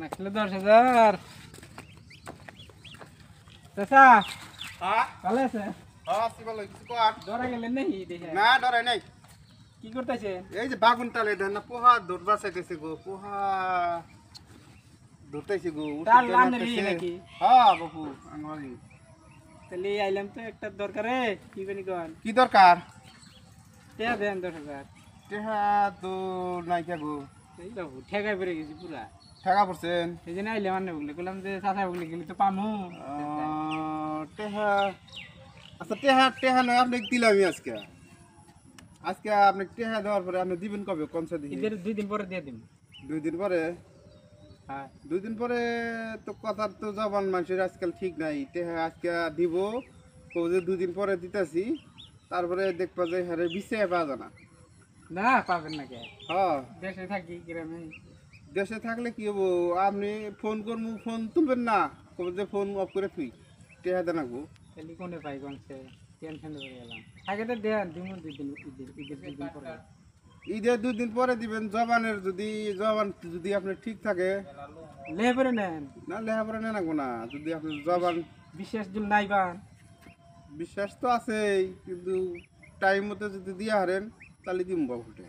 নাকলে 10,000 চাচা হ্যাঁ ভালো আছে হ্যাঁ কি বলো কিছু কর ডরা গেলেন নাকি দেখে না ডরে নাই কি করতেছে এই যে বাগুন তালে দেন না পোহা দৌড় বাঁচাইতেছে গো পোহা দৌড়তেছে গো তার লানের লিয়ে নাকি হ্যাঁ বাবু আমারই তাহলে আইলাম তো একটা দরকারে কি জানি কোন কি দরকার টেয়া দেন 10,000 টেহা তো নাই কে গো এই বাবু ঠেকাই পড়ে গেছি পুরা ঠেকা পড়ছেন এই জন্য আইলাম আনে বলে বললাম যে চাচা বলে গেলে তো পামু টেহা আচ্ছা টেহা টেহা নয় আপনাকে দিলামই আজকে আজকে আপনাকে টেহা দেওয়ার পরে আপনি দিবেন কবে কমসা দিয়ে ঈদের 2 দিন পরে দিয়ে দিন 2 দিন পরে হ্যাঁ 2 দিন পরে তো কথার তো জবান মানুষের আজকাল ঠিক নাই টেহা আজকে দিব কবে যে 2 দিন পরে দিতেছি তারপরে দেখবা যে হারে বিছে পাওয়া যায় না না পাবেন না কে হ্যাঁ দেশে থাকি গ্রামে দেশে থাকলে কি হবো আপনি ফোন করবো ফোন তুলবেন না কবে যে ফোন অফ করে তুই টেহা দেন রাখবো তাহলে কোনে পাই কোনছে টেনশন হয়ে গেলাম আগে তো দেন দিমু 2 দিন ঈদের 2 দিন পরে ঈদের 2 দিন পরে দিবেন জবানের যদি জবান যদি আপনি ঠিক থাকে লে পরে নেন না লেখাপড়া নেন রাখবো না যদি আপনি জবান বিশেষ দিন নাই পান বিশ্বাস তো আছেই কিন্তু টাইম মতো যদি দিয়ে হারেন তাহলে দিম বাবুটে